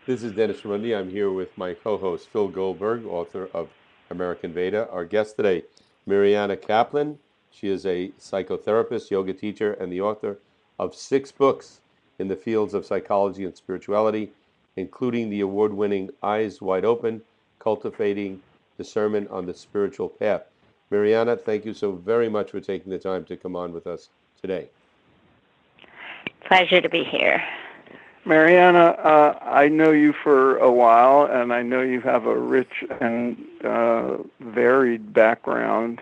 This is Dennis Ramundi. I'm here with my co-host Phil Goldberg, author of American Veda. Our guest today, Mariana Caplan. She is a psychotherapist, yoga teacher, and the author of 6 books in the fields of psychology and spirituality, including the award-winning Eyes Wide Open, Cultivating Discernment on the Spiritual Path. Mariana, thank you so very much for taking the time to come on with us today. Pleasure to be here. Mariana, I know you for a while, and I know you have a rich and varied background.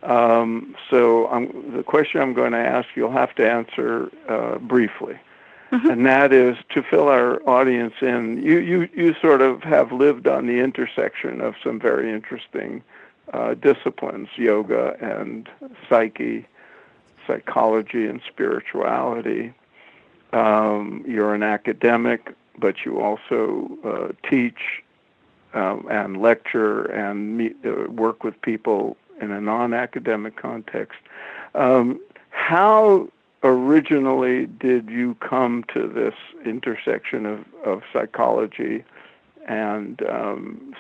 The question I'm going to ask, you'll have to answer briefly. Mm-hmm. And that is to fill our audience in. You sort of have lived on the intersection of some very interesting disciplines, yoga and psychology and spirituality. You're an academic, but you also teach and lecture and work with people in a non-academic context. How originally did you come to this intersection of psychology and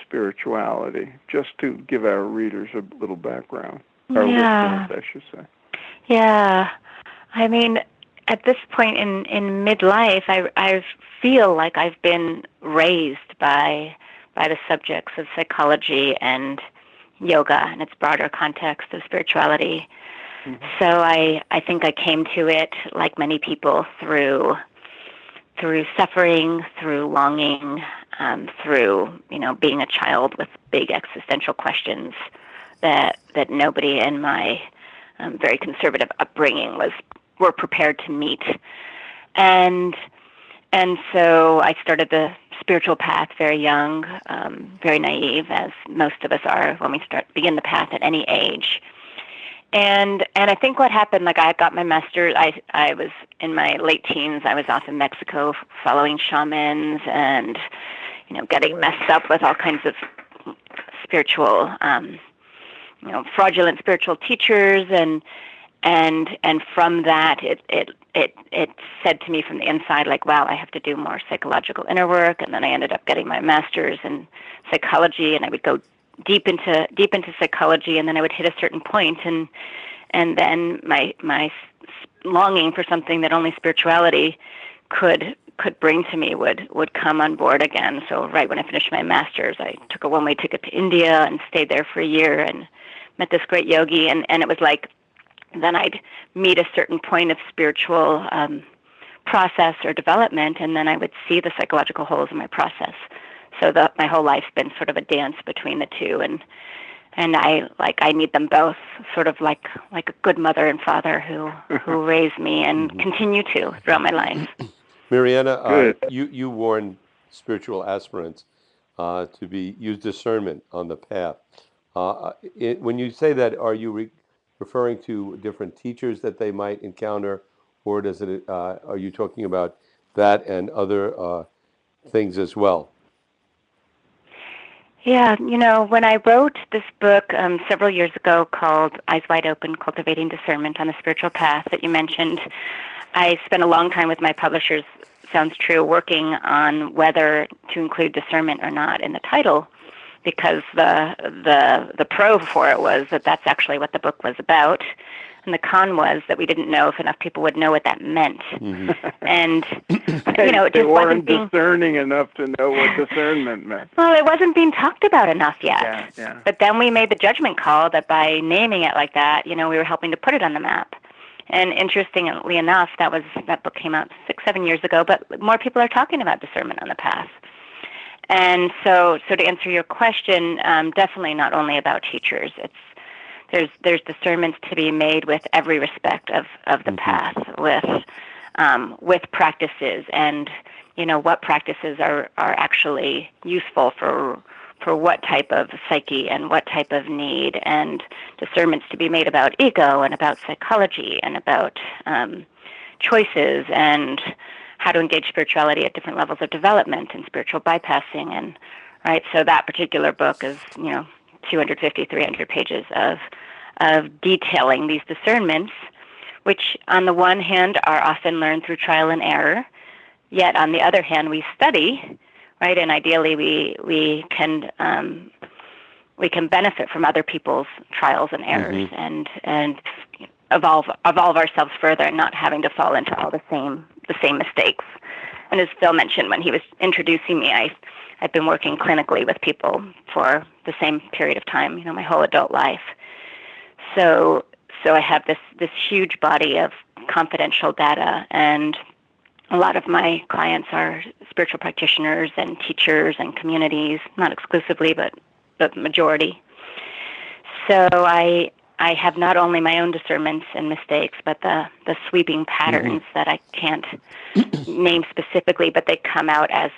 spirituality? Just to give our readers a little background, our listeners, I should say. Yeah, I mean, at this point in midlife, I feel like I've been raised by the subjects of psychology and yoga and its broader context of spirituality. Mm-hmm. So I think I came to it, like many people, through suffering, through longing, through being a child with big existential questions that nobody in my very conservative upbringing were prepared to meet. And so I started the spiritual path very young, very naive, as most of us are when we begin the path at any age. And I think what happened, like I got my master's, I was in my late teens, I was off in Mexico following shamans and, getting messed up with all kinds of spiritual, fraudulent spiritual teachers, and from that, it said to me from the inside, like, wow, I have to do more psychological inner work. And then I ended up getting my master's in psychology, and I would go deep into psychology, and then I would hit a certain point, and then my longing for something that only spirituality could bring to me would come on board again. So right when I finished my master's, I took a one-way ticket to India and stayed there for a year and met this great yogi, and it was like, then I'd meet a certain point of spiritual process or development, and then I would see the psychological holes in my process. So my whole life's been sort of a dance between the two, and I need them both, sort of like a good mother and father who raised me and continue to throughout my life. Mariana, you warn spiritual aspirants to use discernment on the path. When you say that, are you referring to different teachers that they might encounter, or are you talking about that and other things as well? Yeah, when I wrote this book several years ago called Eyes Wide Open, Cultivating Discernment on the Spiritual Path that you mentioned, I spent a long time with my publishers, sounds true, working on whether to include discernment or not in the title, because the pro for it was that that's actually what the book was about, and the con was that we didn't know if enough people would know what that meant. Mm-hmm. And it just wasn't being discerning enough to know what discernment meant. Well, it wasn't being talked about enough yet. Yeah. But then we made the judgment call that by naming it like that, we were helping to put it on the map. And interestingly enough, that book came out 6-7 years ago, but more people are talking about discernment on the path. And so to answer your question, definitely not only about teachers. There's discernments to be made with every respect of the path, with practices, and what practices are actually useful for what type of psyche and what type of need, and discernments to be made about ego and about psychology and about choices and how to engage spirituality at different levels of development and spiritual bypassing. And right, so that particular book is 250, 300 pages of detailing these discernments, which on the one hand are often learned through trial and error, yet on the other hand we study, right? And ideally, we can benefit from other people's trials and errors, and evolve ourselves further, and not having to fall into all the same mistakes. And as Phil mentioned when he was introducing me, I've been working clinically with people for the same period of time, my whole adult life. So I have this huge body of confidential data, and a lot of my clients are spiritual practitioners and teachers and communities, not exclusively, but the majority. So I have not only my own discernments and mistakes, but the sweeping patterns that I can't name specifically, but they come out as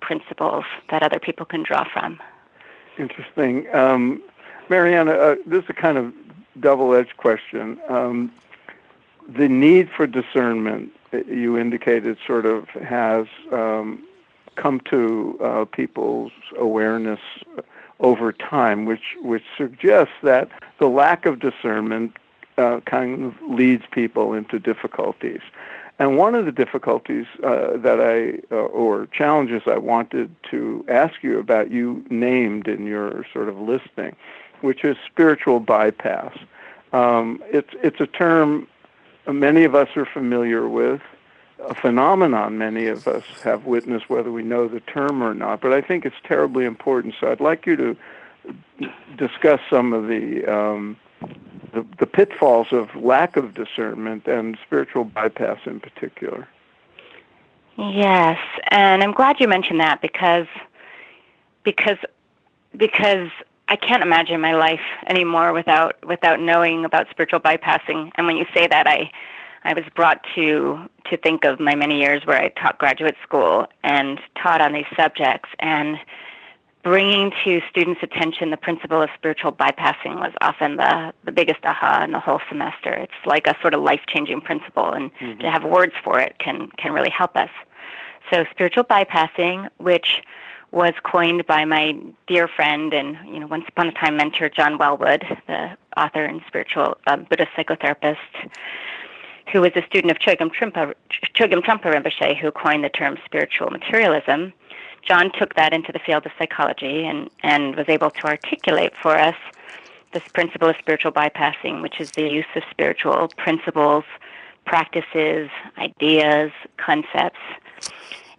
principles that other people can draw from. Interesting. Mariana, this is a kind of double-edged question. The need for discernment, you indicated, sort of has come to people's awareness over time, which suggests that the lack of discernment kind of leads people into difficulties. And one of the difficulties or challenges I wanted to ask you about, you named in your sort of listing, which is spiritual bypass. It's a term many of us are familiar with, a phenomenon many of us have witnessed, whether we know the term or not. But I think it's terribly important. So I'd like you to discuss some of the pitfalls of lack of discernment and spiritual bypass in particular. Yes, and I'm glad you mentioned that because I can't imagine my life anymore without knowing about spiritual bypassing. And when you say that, I was brought to think of my many years where I taught graduate school and taught on these subjects, and bringing to students' attention the principle of spiritual bypassing was often the biggest aha in the whole semester. It's like a sort of life-changing principle, and to have words for it can really help us. So spiritual bypassing, which was coined by my dear friend and once upon a time mentor John Wellwood, the author and spiritual Buddhist psychotherapist, who was a student of Chogyam Trungpa Rinpoche, who coined the term spiritual materialism. John took that into the field of psychology and was able to articulate for us this principle of spiritual bypassing, which is the use of spiritual principles, practices, ideas, concepts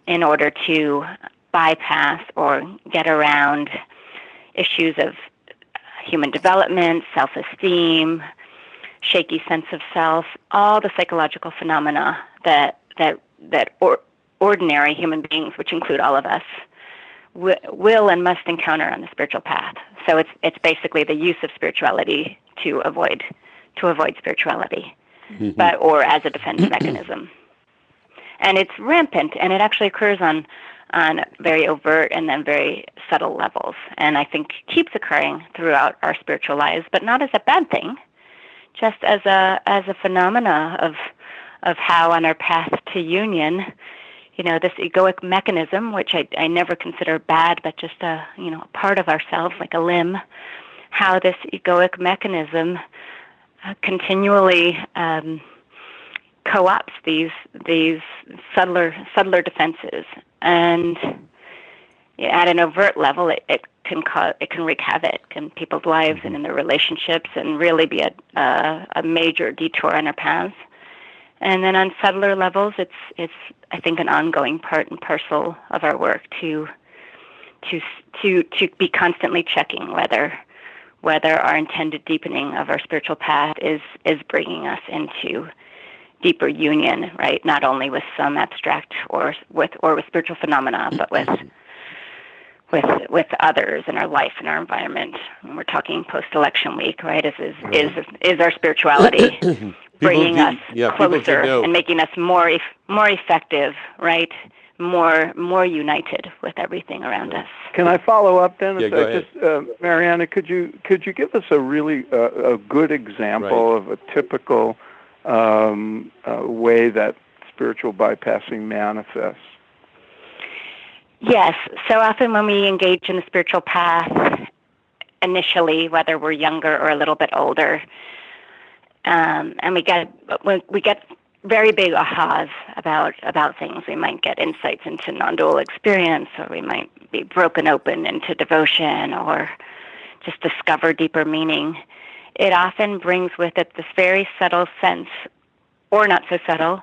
in order to bypass or get around issues of human development, self-esteem, shaky sense of self, all the psychological phenomena that ordinary human beings, which include all of us, will and must encounter on the spiritual path. So it's basically the use of spirituality to avoid spirituality, or as a defense mechanism. And it's rampant, and it actually occurs on very overt and then very subtle levels, and I think keeps occurring throughout our spiritual lives, but not as a bad thing, just as a phenomena of how on our path to union, this egoic mechanism, which I never consider bad, but just a part of ourselves, like a limb, how this egoic mechanism continually co-opts these subtler defenses, and at an overt level, it can wreak havoc in people's lives and in their relationships, and really be a major detour on our paths. And then on subtler levels, it's I think an ongoing part and parcel of our work to be constantly checking whether our intended deepening of our spiritual path is bringing us into deeper union, right? Not only with some abstract or with spiritual phenomena, but with others in our life and our environment. And we're talking post-election week, right? Is our spirituality bringing us closer and making us more effective, right? More united with everything around us. Can I follow up then? Yeah, go ahead. Mariana, could you give us a really a good example of a typical way that spiritual bypassing manifests? Yes. So often when we engage in the spiritual path initially, whether we're younger or a little bit older, and we get very big ahas about things. We might get insights into non-dual experience, or we might be broken open into devotion, or just discover deeper meaning. It often brings with it this very subtle sense, or not so subtle,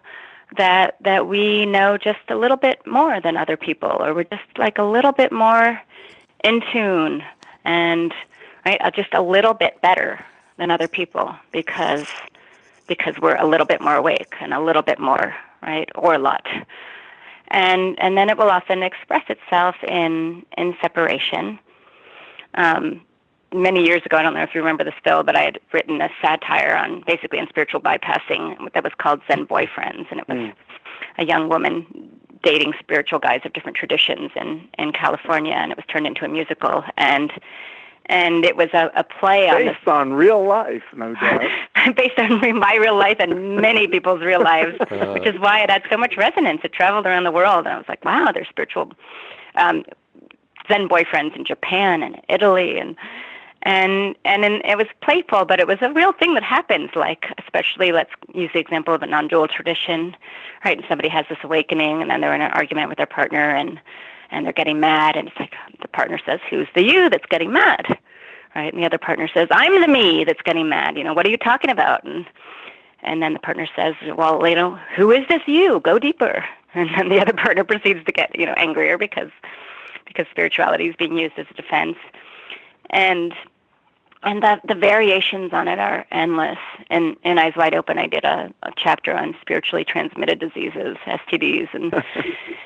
that we know just a little bit more than other people, or we're just like a little bit more in tune, and just a little bit better than other people because we're a little bit more awake and a little bit more, right, or a lot. And then it will often express itself in separation. Many years ago, I don't know if you remember this, Phil, but I had written a satire on spiritual bypassing that was called Zen Boyfriends, and it was a young woman dating spiritual guys of different traditions in California, and it was turned into a musical, and it was a play based on real life, no doubt. Based on my real life and many people's real lives, which is why it had so much resonance. It traveled around the world, and I was like, wow, there's spiritual Zen boyfriends in Japan and Italy, and it was playful, but it was a real thing that happens. Like, especially, let's use the example of a non-dual tradition, right? And somebody has this awakening, and then they're in an argument with their partner, and they're getting mad, and it's like the partner says, "Who's the you that's getting mad?" Right? And the other partner says, "I'm the me that's getting mad. What are you talking about?" And then the partner says, "Well, who is this you? Go deeper." And then the other partner proceeds to get angrier because spirituality is being used as a defense, and the variations on it are endless. In Eyes Wide Open, I did a chapter on spiritually transmitted diseases, STDs, and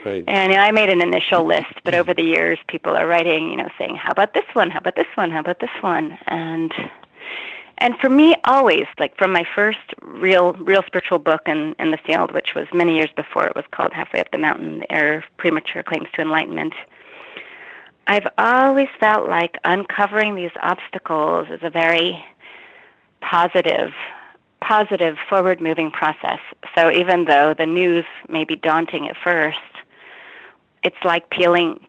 right. and I made an initial list, but over the years, people are writing, saying, "How about this one? How about this one? How about this one?" And for me, always, like from my first real spiritual book in the field, which was many years before it was called Halfway Up the Mountain: The Error of Premature Claims to Enlightenment, I've always felt like uncovering these obstacles is a very positive, forward-moving process. So even though the news may be daunting at first, it's like peeling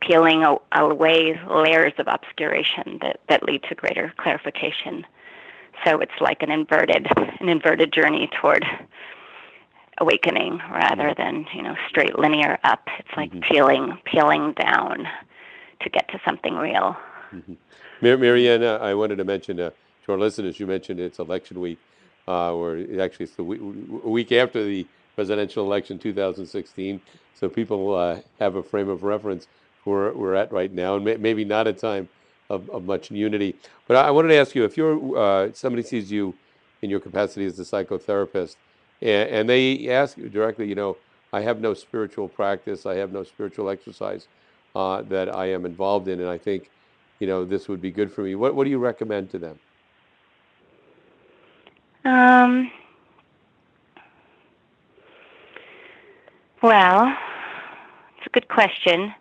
away layers of obscuration that lead to greater clarification. So it's like an inverted journey toward awakening rather than straight linear up. It's like peeling down to get to something real. Mm-hmm. Mariana, I wanted to mention to our listeners, you mentioned it's election week, or actually it's a week after the presidential election 2016, so people have a frame of reference for where we're at right now, and maybe not a time of much unity. But I wanted to ask you, if you're somebody sees you in your capacity as a psychotherapist, and they ask you directly, I have no spiritual practice, I have no spiritual exercise that I am involved in, and I think, this would be good for me. What do you recommend to them? Well, it's a good question.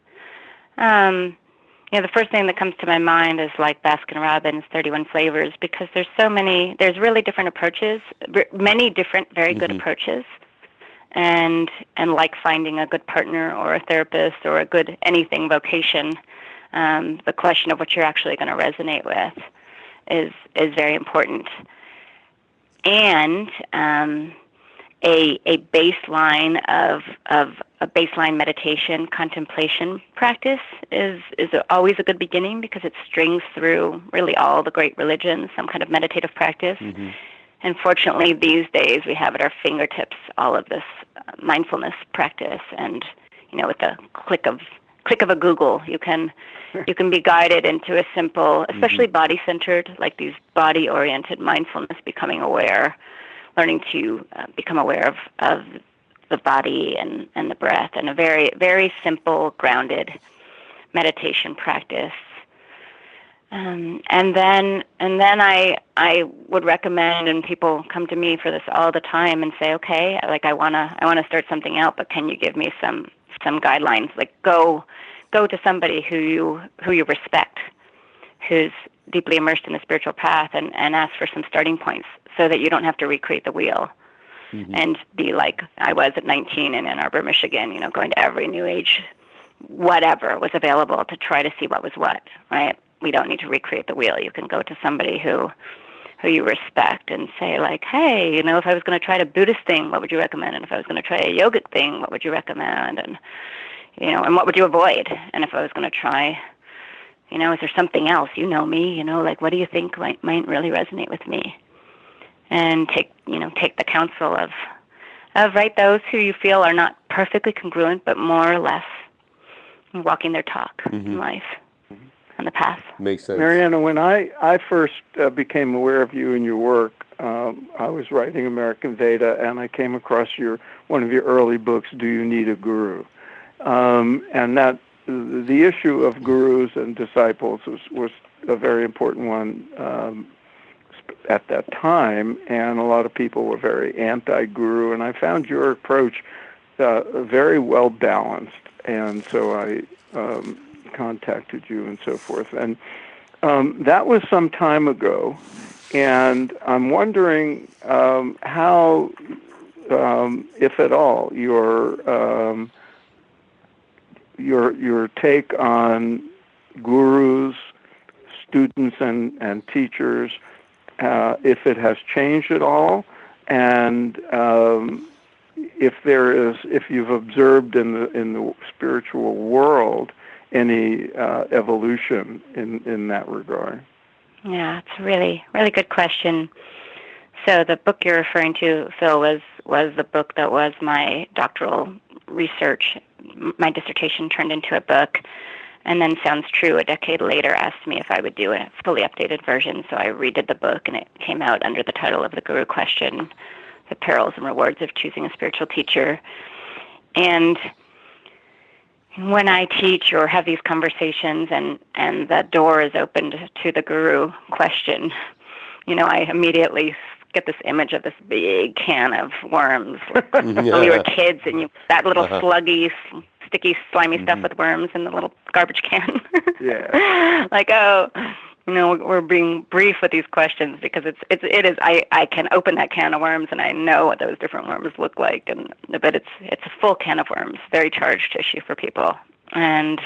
The first thing that comes to my mind is like Baskin-Robbins 31 flavors, because there's really different approaches, many different, very good approaches. And like finding a good partner or a therapist or a good anything vocation, the question of what you're actually going to resonate with is very important. And a baseline of a baseline meditation contemplation practice is always a good beginning, because it strings through really all the great religions, some kind of meditative practice. And fortunately, these days we have at our fingertips all of this mindfulness practice, and with the click of a Google, you can be guided into a simple, especially body-centered, like these body-oriented mindfulness, becoming aware, learning to become aware of the body and the breath, and a very, very simple, grounded meditation practice. And then I would recommend, and people come to me for this all the time and say, okay, like I wanna start something out, but can you give me some guidelines? Like go to somebody who you respect, who's deeply immersed in the spiritual path, and ask for some starting points, so that you don't have to recreate the wheel and be like I was at 19 in Ann Arbor, Michigan, going to every New Age whatever was available to try to see what was what, right? We don't need to recreate the wheel. You can go to somebody who who you respect and say, like, hey, you know, if I was going to try a Buddhist thing, what would you recommend? And if I was going to try a yogic thing, what would you recommend? And, you know, and what would you avoid? And if I was going to try, you know, is there something else? You know me, you know, like, what do you think might really resonate with me? And take the counsel of right, those who you feel are not perfectly congruent, but more or less walking their talk in life, on the path. Makes sense. Mariana, when I first became aware of you and your work, I was writing American Veda, and I came across one of your early books, Do You Need a Guru? And that the issue of gurus and disciples was a very important one at that time, and a lot of people were very anti-guru, and I found your approach very well balanced, and so I contacted you and so forth. And that was some time ago, and I'm wondering how, if at all, your take on gurus, students, and teachers, if it has changed at all, and if you've observed in the spiritual world any evolution in that regard. Yeah, it's a really, really good question. So the book you're referring to, Phil, was the book that was my doctoral research. My dissertation turned into a book, and then Sounds True a decade later asked me if I would do a fully updated version. So I redid the book, and it came out under the title of The Guru Question, The Perils and Rewards of Choosing a Spiritual Teacher. And when I teach or have these conversations and the door is opened to the guru question, you know, I immediately get this image of this big can of worms. When we were kids, and that little sluggy, sticky, slimy stuff with worms in the little garbage can. Yeah. Like, oh, you know, we're being brief with these questions because it is. I can open that can of worms and I know what those different worms look like, but it's a full can of worms, very charged issue for people. And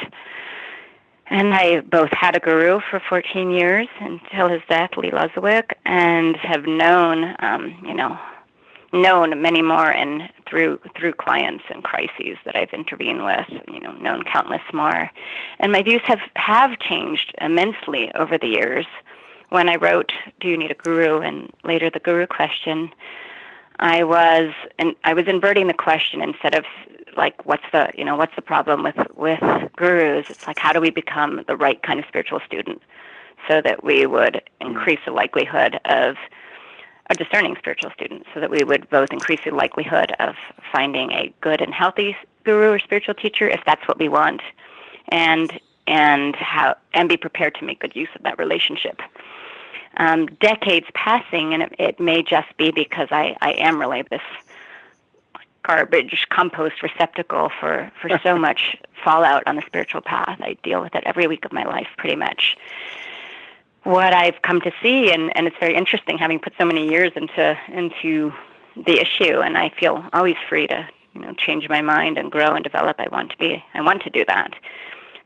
I both had a guru for 14 years until his death, Lee Loswick, and have known many more and through clients and crises that I've intervened with, you know, known countless more. And my views have changed immensely over the years. When I wrote Do You Need a Guru and later The Guru Question, I was inverting the question. Instead of like what's the problem with gurus, it's like, how do we become the right kind of spiritual student so that we would increase the likelihood of a discerning spiritual student, so that we would both increase the likelihood of finding a good and healthy guru or spiritual teacher, if that's what we want, and be prepared to make good use of that relationship. Decades passing, and it may just be because I am really this garbage compost receptacle for so much fallout on the spiritual path. I deal with it every week of my life, pretty much. What I've come to see, and it's very interesting having put so many years into the issue, and I feel always free to, you know, change my mind and grow and develop. I want to do that.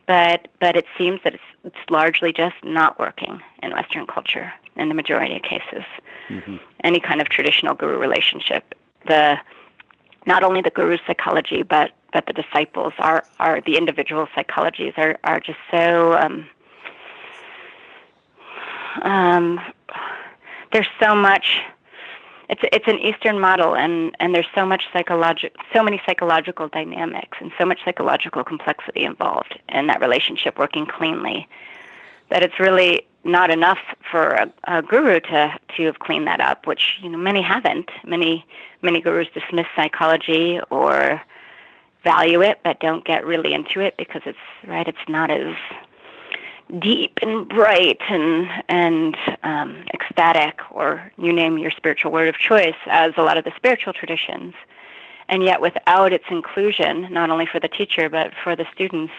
But it seems that it's largely just not working in Western culture in the majority of cases. Any kind of traditional guru relationship. Not only the guru's psychology, but the disciples are the individual psychologies are just so there's so much. It's an Eastern model, and there's so many psychological dynamics and so much psychological complexity involved in that relationship working cleanly, that it's really not enough for a guru to have cleaned that up, which, you know, many haven't. Many gurus dismiss psychology or value it, but don't get really into it because it's not as deep and bright and ecstatic, or you name your spiritual word of choice, as a lot of the spiritual traditions. And yet without its inclusion, not only for the teacher but for the students,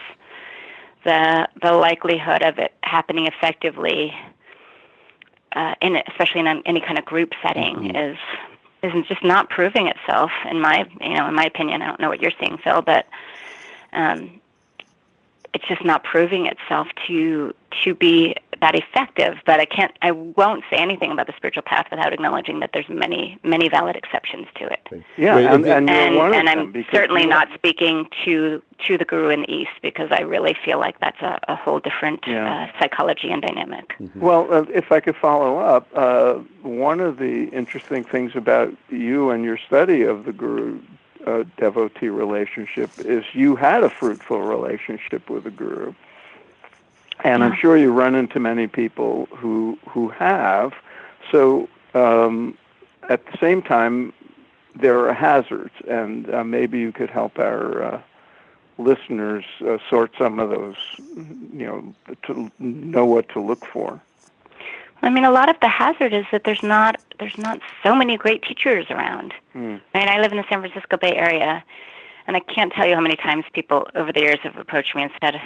the likelihood of it happening effectively, especially in any kind of group setting, is just not proving itself. In my opinion, I don't know what you're seeing, Phil, but it's just not proving itself to be that effective. But I won't say anything about the spiritual path without acknowledging that there's many valid exceptions to it. Yeah, and you're one of them. I'm certainly not speaking to the guru in the East, because I really feel like that's a whole different psychology and dynamic. Mm-hmm. Well, if I could follow up, one of the interesting things about you and your study of the guru devotee relationship is you had a fruitful relationship with a guru. And I'm sure you run into many people who have. So at the same time, there are hazards, and maybe you could help our listeners sort some of those, to know what to look for. I mean, a lot of the hazard is that there's not so many great teachers around. I mean, I live in the San Francisco Bay Area, and I can't tell you how many times people over the years have approached me and said,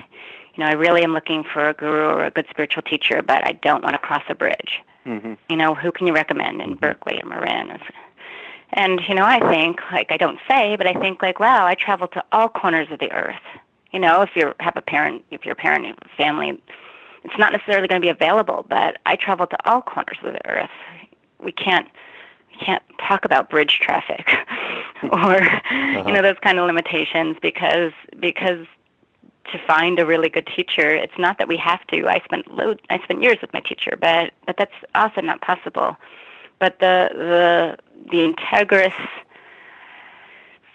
I really am looking for a guru or a good spiritual teacher, but I don't want to cross a bridge. Mm-hmm. Who can you recommend in Berkeley or Marin? And, I think, I don't say, but I think, wow, I travel to all corners of the earth. If you have a parent, you have a family, it's not necessarily going to be available, but I travel to all corners of the earth. We can't talk about bridge traffic or, those kind of limitations because to find a really good teacher, it's not that we have to. I spent years with my teacher, but that's also not possible. But the integrous,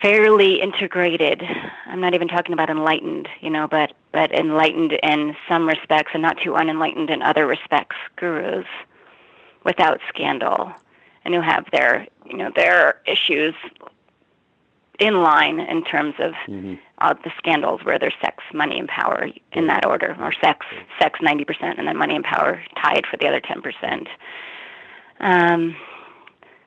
fairly integrated, I'm not even talking about enlightened, but enlightened in some respects and not too unenlightened in other respects, gurus without scandal, and who have their issues in line in terms of the scandals where there's sex, money, and power in that order, or sex 90%, and then money and power tied for the other 10%.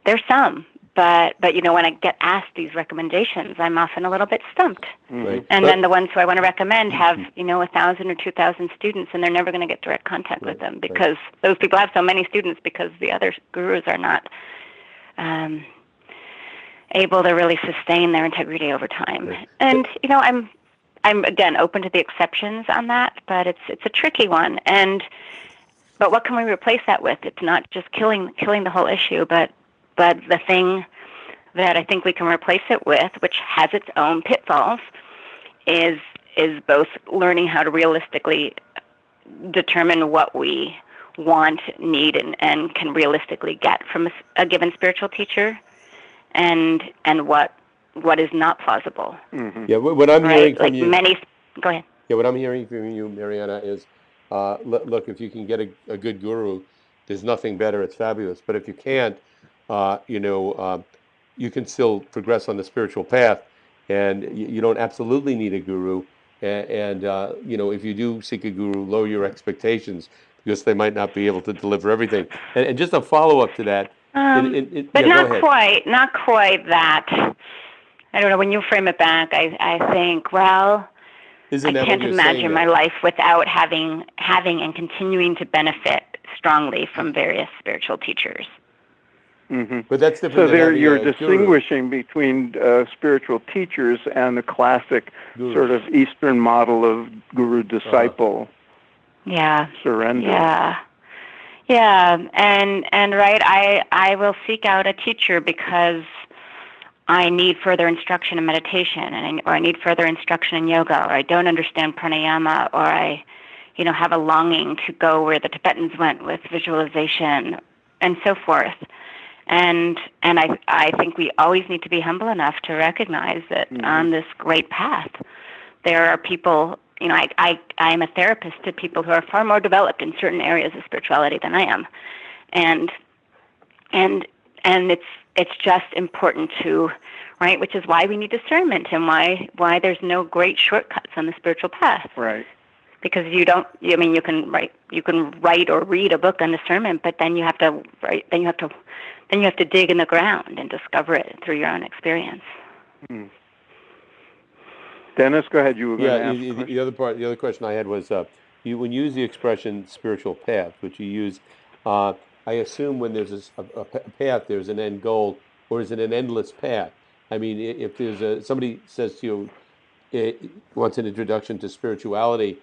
There's some, but when I get asked these recommendations, I'm often a little bit stumped. Right. And then the ones who I want to recommend have 1,000 or 2,000 students, and they're never going to get direct contact with them because those people have so many students because the other gurus are not able to really sustain their integrity over time. Right. And I'm again open to the exceptions on that, but it's a tricky one. But what can we replace that with? It's not just killing the whole issue, but the thing that I think we can replace it with, which has its own pitfalls, is both learning how to realistically determine what we want, need, and can realistically get from a given spiritual teacher, and what is not plausible. Mm-hmm. Yeah, what I'm hearing from you. Go ahead. Yeah, what I'm hearing from you, Mariana, is look, if you can get a good guru, there's nothing better. It's fabulous. But if you can't, you can still progress on the spiritual path, and you don't absolutely need a guru. And if you do seek a guru, lower your expectations because they might not be able to deliver everything. And just a follow up to that. But not quite that. I don't know. When you frame it back, I think, well, I can't imagine my life without having and continuing to benefit strongly from various spiritual teachers. Mm-hmm. But that's different. So there, you're distinguishing between spiritual teachers and the classic sort of Eastern model of guru-disciple surrender. Yeah, and right, I will seek out a teacher because I need further instruction in meditation, or I need further instruction in yoga, or I don't understand pranayama, or I, have a longing to go where the Tibetans went with visualization, and so forth. And I think we always need to be humble enough to recognize that on this great path, there are people. I am a therapist to people who are far more developed in certain areas of spirituality than I am, and it's just important to, right, which is why we need discernment and why there's no great shortcuts on the spiritual path. Right. Because you can write or read a book on discernment, but then you have to dig in the ground and discover it through your own experience. Dennis, go ahead. You were going to ask. The other question I had was, when you use the expression spiritual path, which you use, I assume when there's a path, there's an end goal, or is it an endless path? I mean, if there's somebody says to you, wants an introduction to spirituality,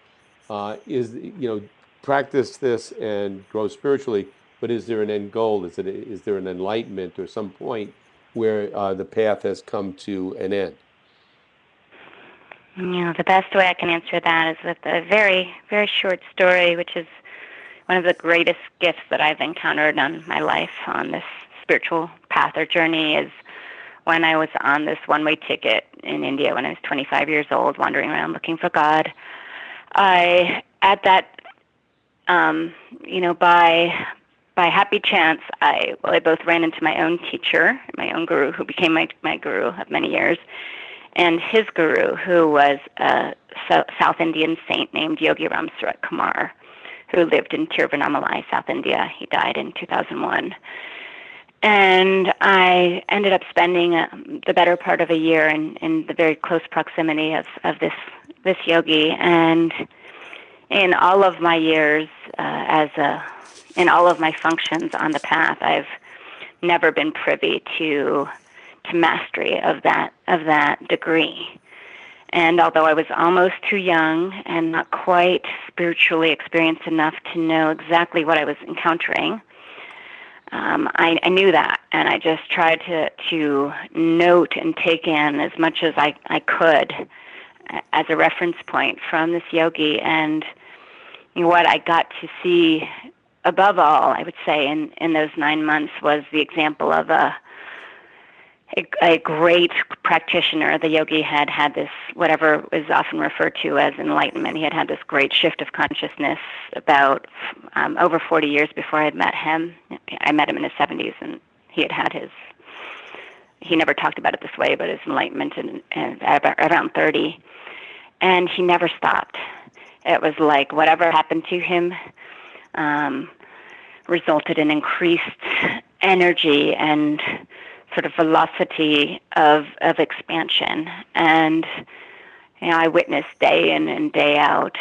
practice this and grow spiritually, but is there an end goal? Is there an enlightenment or some point where the path has come to an end? The best way I can answer that is with a very, very short story, which is one of the greatest gifts that I've encountered on my life on this spiritual path or journey is when I was on this one-way ticket in India when I was 25 years old, wandering around looking for God. By happy chance, I both ran into my own teacher, my own guru, who became my guru of many years, and his guru, who was a South Indian saint named Yogi Ram Surat Kumar, who lived in Tiruvannamalai, South India. He died in 2001. And I ended up spending the better part of a year in the very close proximity of this yogi. And in all of my years in all of my functions on the path, I've never been privy to mastery of that degree. And although I was almost too young and not quite spiritually experienced enough to know exactly what I was encountering, I knew that, and I just tried to note and take in as much as I could as a reference point from this yogi. And what I got to see above all, I would say, in those 9 months was the example of a great practitioner. The yogi had this, whatever is often referred to as enlightenment. He had this great shift of consciousness about over 40 years before I had met him. I met him in his 70s, and he never talked about it this way, but his enlightenment around 30. And he never stopped. It was like whatever happened to him resulted in increased energy and sort of velocity of expansion. And I witnessed day in and day out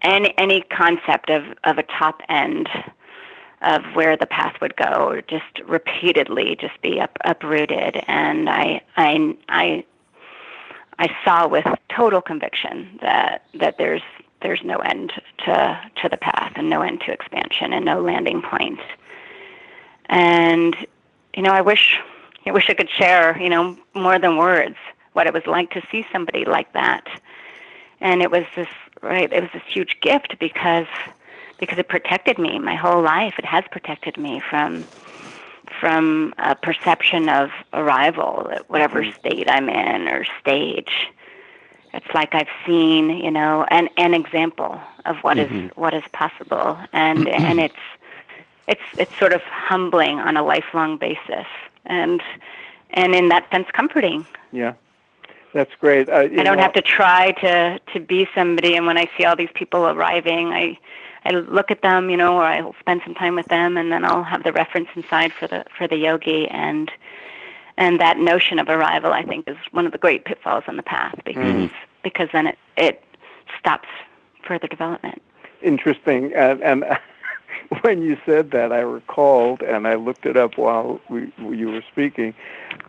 any concept of a top end of where the path would go, or just repeatedly just be uprooted. And I saw with total conviction that there's no end to the path, and no end to expansion, and no landing point. And I wish I could share more than words what it was like to see somebody like that. And it was this huge gift because it protected me my whole life. It has protected me from a perception of arrival at whatever state I'm in or stage. It's like I've seen, an example of what is possible, and it's sort of humbling on a lifelong basis, and in that sense, comforting. Yeah, that's great. I don't have to try to be somebody, and when I see all these people arriving, I look at them, or I'll spend some time with them, and then I'll have the reference inside for the yogi, and that notion of arrival, I think, is one of the great pitfalls on the path, because then it stops further development. Interesting, and when you said that, I recalled, and I looked it up while you were speaking.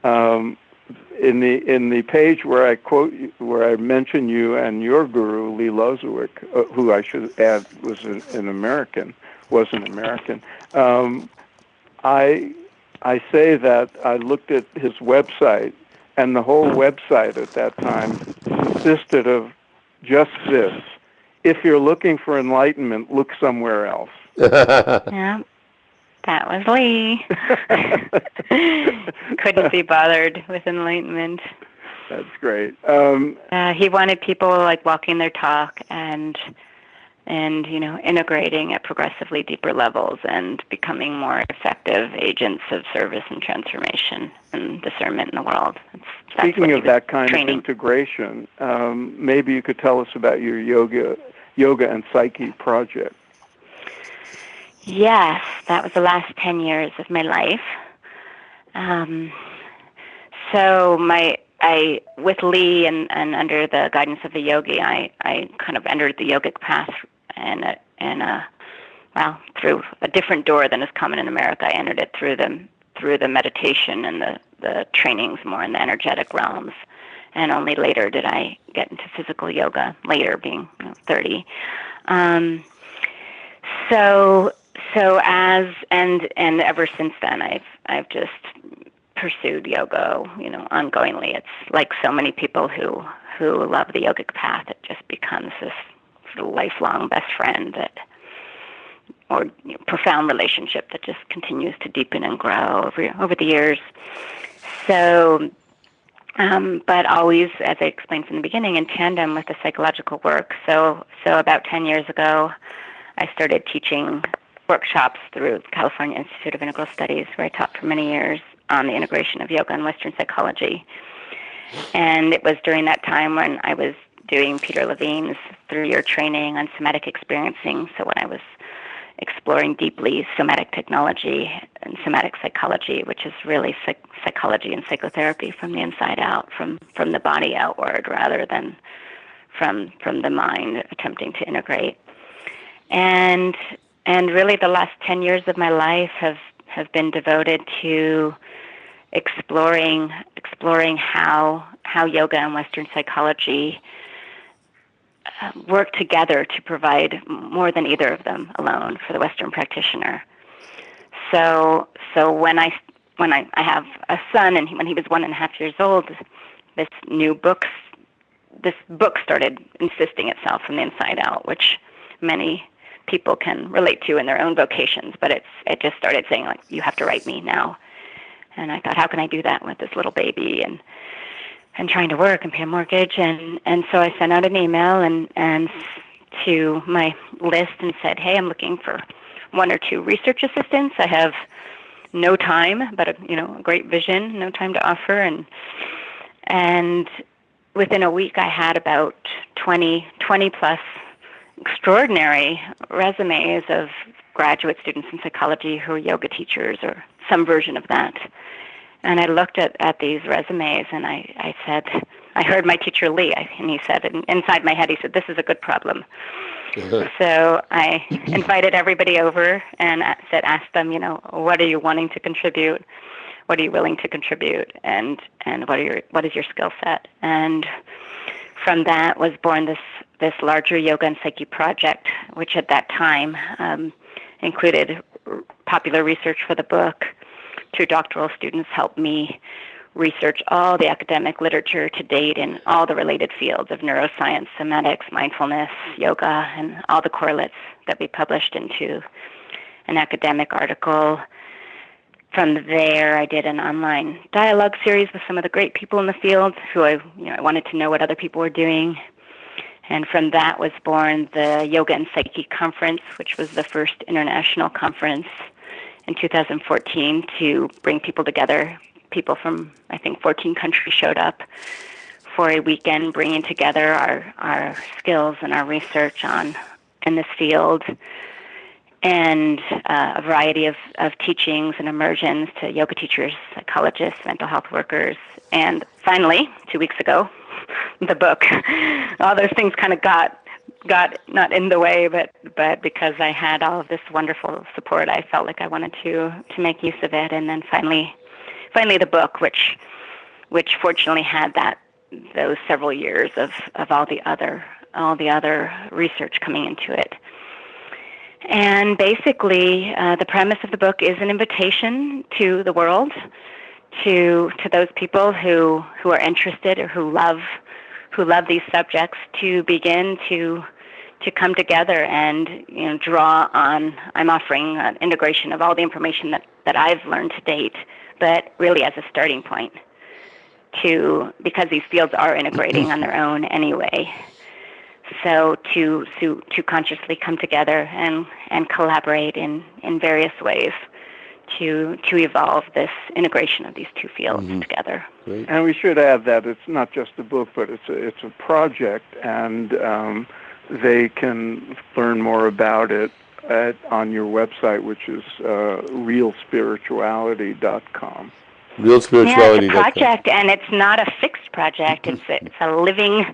In the page where I mention you and your guru Lee Lozowick, who I should add was an American. I say that I looked at his website, and the whole website at that time consisted of just this: if you're looking for enlightenment, look somewhere else. Yeah, that was Lee. Couldn't be bothered with enlightenment. That's great. He wanted people like walking their talk and integrating at progressively deeper levels and becoming more effective agents of service and transformation and discernment in the world. Speaking of that kind of integration, maybe you could tell us about your yoga and psyche project. Yes, that was the last 10 years of my life. With Lee and under the guidance of the yogi, I kind of entered the yogic path through a different door than is common in America. I entered it through the meditation and the trainings more in the energetic realms. And only later did I get into physical yoga, later being 30. Um, so ever since then, I've just pursued yoga, ongoingly. It's like so many people who love the yogic path. It just becomes this sort of lifelong best friend or profound relationship that just continues to deepen and grow over the years. So, but always, as I explained from the beginning, in tandem with the psychological work. So about 10 years ago, I started teaching workshops through the California Institute of Integral Studies, where I taught for many years on the integration of yoga and Western psychology. And it was during that time when I was doing Peter Levine's 3-year training on somatic experiencing. So when I was exploring deeply somatic technology and somatic psychology, which is really psychology and psychotherapy from the inside out, from the body outward, rather than from the mind attempting to integrate. And really the last 10 years of my life have been devoted to exploring how yoga and Western psychology work together to provide more than either of them alone for the Western practitioner. So when I have a son, and when he was 1.5 years old, this book started insisting itself from the inside out, which many people can relate to in their own vocations. But it just started saying, like, you have to write me now. And I thought, how can I do that with this little baby and trying to work and pay a mortgage? And so I sent out an email and to my list and said, hey, I'm looking for 1 or 2 research assistants. I have no time, but a great vision, no time to offer. And within a week, I had about 20 plus extraordinary resumes of graduate students in psychology who are yoga teachers or some version of that. And I looked at these resumes, and I said, I heard my teacher Lee, and he said, and inside my head, he said, this is a good problem. So I invited everybody over and asked them, what are you wanting to contribute? What are you willing to contribute? And what is your skill set? And from that was born this larger yoga and psyche project, which at that time included popular research for the book. 2 doctoral students helped me research all the academic literature to date in all the related fields of neuroscience, somatics, mindfulness, yoga, and all the correlates that we published into an academic article. From there, I did an online dialogue series with some of the great people in the field who I wanted to know what other people were doing. And from that was born the Yoga and Psyche Conference, which was the first international conference in 2014 to bring people together. People from, I think, 14 countries showed up for a weekend, bringing together our skills and our research in this field, and a variety of teachings and immersions to yoga teachers, psychologists, mental health workers. And finally, 2 weeks ago, the book. All those things kind of got not in the way, but because I had all of this wonderful support, I felt like I wanted to make use of it. And then finally the book, which fortunately had those several years of all the other research coming into it. And basically, the premise of the book is an invitation to the world, to those people who are interested or who love these subjects, to begin to come together and draw on. I'm offering an integration of all the information that I've learned to date, but really as a starting point, because these fields are integrating on their own anyway. So to consciously come together and collaborate in various ways to evolve this integration of these 2 fields together. Great. And we should add that it's not just a book, but it's a project, and they can learn more about it on your website, which is realspirituality.com. Realspirituality.com. Yeah, it's a project, and it's not a fixed project. It's a living,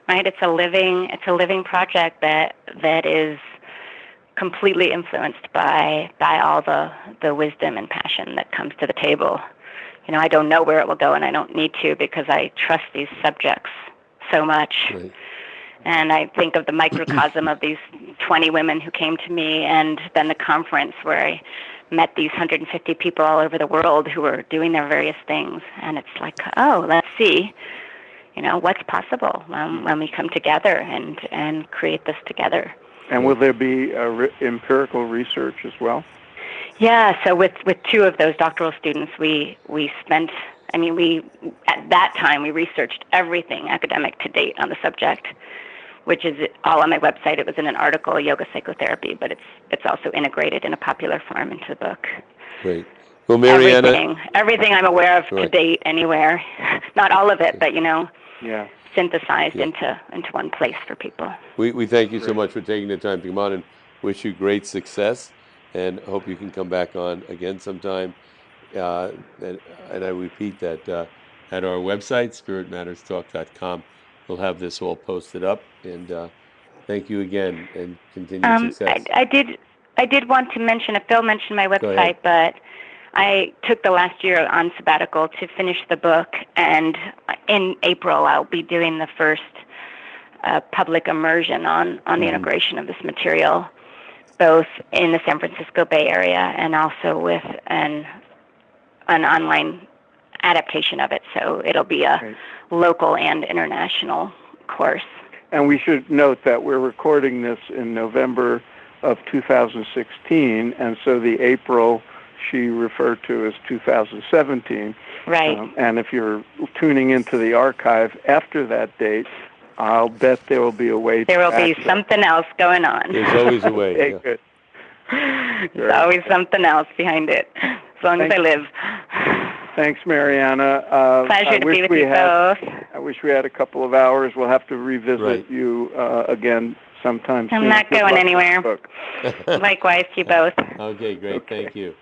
right? It's a living project that is completely influenced by all the wisdom and passion that comes to the table. I don't know where it will go, and I don't need to, because I trust these subjects so much. Right. And I think of the microcosm of these 20 women who came to me, and then the conference where I met these 150 people all over the world who were doing their various things. And it's like, oh, let's see, what's possible when we come together and create this together. And will there be empirical research as well? Yeah, so with two of those doctoral students, we spent, at that time, we researched everything academic to date on the subject, which is all on my website. It was in an article, Yoga Psychotherapy, but it's also integrated in a popular form into the book. Great. Well, Mariana, everything I'm aware of to date anywhere, not all of it, but synthesized into one place for people. We thank you so much for taking the time to come on, and wish you great success, and hope you can come back on again sometime. And I repeat that at our website, spiritmatterstalk.com, we'll have this all posted up. And thank you again, and continued success. I did want to mention, Phil mentioned my website, but I took the last year on sabbatical to finish the book, and in April I'll be doing the first public immersion on the integration of this material, both in the San Francisco Bay Area and also with an online adaptation of it. So it'll be a local and international course. And we should note that we're recording this in November of 2016, and so the April she referred to as 2017. Right. And if you're tuning into the archive after that date, I'll bet there will be a way. There will be something else going on. There's always a way. Okay, good. There's always something else behind it, as long as I live. Thanks, Mariana. Pleasure to be with you both. I wish we had a couple of hours. We'll have to revisit you again sometime soon. I'm not going anywhere. Likewise to you both. Okay, great. Thank you.